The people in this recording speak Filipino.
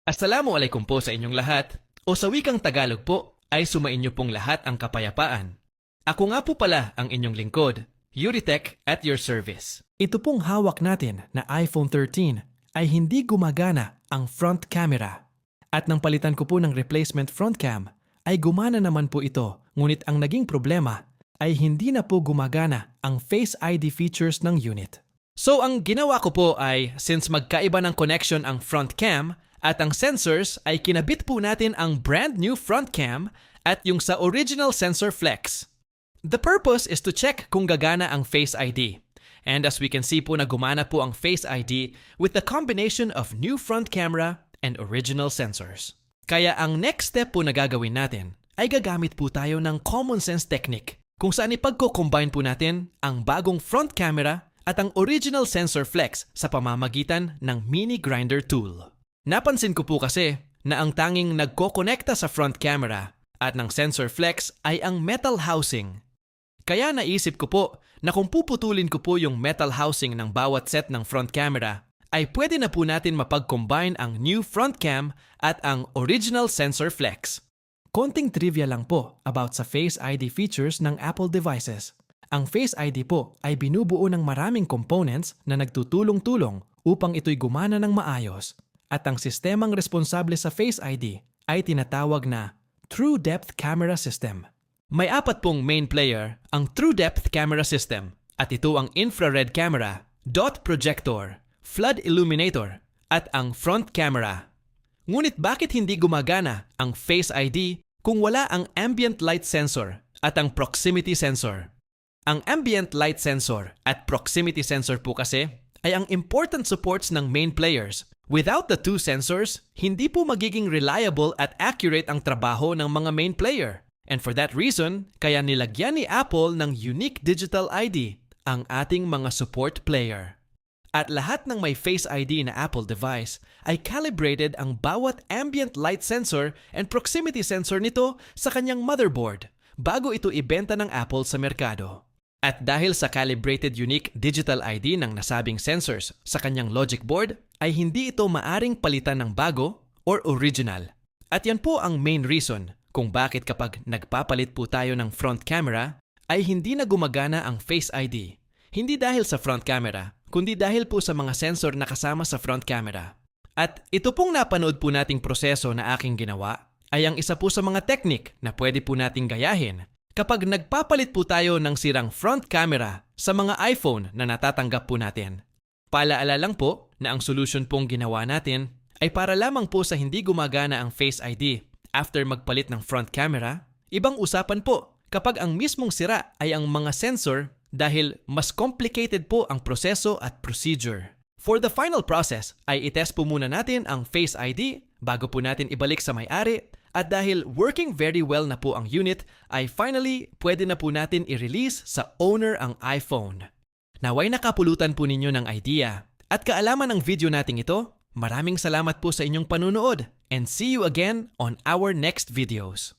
Assalamualaikum po sa inyong lahat. O sa wikang Tagalog po, ay sumainyo pong lahat ang kapayapaan. Ako nga po pala ang inyong lingkod, Yuritech at your service. Ito pong hawak natin na iPhone 13 ay hindi gumagana ang front camera. At nang palitan ko po ng replacement front cam, ay gumana naman po ito. Ngunit ang naging problema ay hindi na po gumagana ang Face ID features ng unit. So ang ginawa ko po ay, since magkaiba ng connection ang front cam, at ang sensors ay kinabit po natin ang brand new front cam at yung sa original sensor flex. The purpose is to check kung gagana ang Face ID. And as we can see po na gumana po ang Face ID with the combination of new front camera and original sensors. Kaya ang next step po na gagawin natin ay gagamit po tayo ng common sense technique kung saan ipagko-combine po natin ang bagong front camera at ang original sensor flex sa pamamagitan ng mini grinder tool. Napansin ko po kasi na ang tanging nagko-konekta sa front camera at ng sensor flex ay ang metal housing. Kaya naisip ko po na kung puputulin ko po yung metal housing ng bawat set ng front camera, ay pwede na po natin mapag-combine ang new front cam at ang original sensor flex. Konting trivia lang po about sa Face ID features ng Apple devices. Ang Face ID po ay binubuo ng maraming components na nagtutulong-tulong upang ito'y gumana ng maayos. At ang sistemang responsable sa Face ID ay tinatawag na True Depth Camera System. May apat pong main player ang True Depth Camera System at ito ang infrared camera, dot projector, flood illuminator at ang front camera. Ngunit bakit hindi gumagana ang Face ID kung wala ang ambient light sensor at ang proximity sensor? Ang ambient light sensor at proximity sensor po kasi ay ang important supports ng main players. Without the two sensors, hindi po magiging reliable at accurate ang trabaho ng mga main player. And for that reason, kaya nilagyan ni Apple ng unique digital ID ang ating mga support player. At lahat ng may Face ID na Apple device ay calibrated ang bawat ambient light sensor and proximity sensor nito sa kanyang motherboard bago ito ibenta ng Apple sa merkado. At dahil sa calibrated unique digital ID ng nasabing sensors sa kanyang logic board, ay hindi ito maaring palitan ng bago or original. At yan po ang main reason kung bakit kapag nagpapalit po tayo ng front camera, ay hindi na gumagana ang Face ID. Hindi dahil sa front camera, kundi dahil po sa mga sensor na kasama sa front camera. At ito pong napanood po nating proseso na aking ginawa, ay ang isa po sa mga technique na pwede po nating gayahin kapag nagpapalit po tayo ng sirang front camera sa mga iPhone na natatanggap po natin. Paalaala lang po na ang solution pong ginawa natin ay para lamang po sa hindi gumagana ang Face ID after magpalit ng front camera. Ibang usapan po kapag ang mismong sira ay ang mga sensor dahil mas complicated po ang proseso at procedure. For the final process ay itest po muna natin ang Face ID bago po natin ibalik sa may-ari. At dahil working very well na po ang unit, ay finally pwede na po natin i-release sa owner ang iPhone. Naway nakapulutan po ninyo ng idea at kaalaman ng video nating ito. Maraming salamat po sa inyong panunood and see you again on our next videos.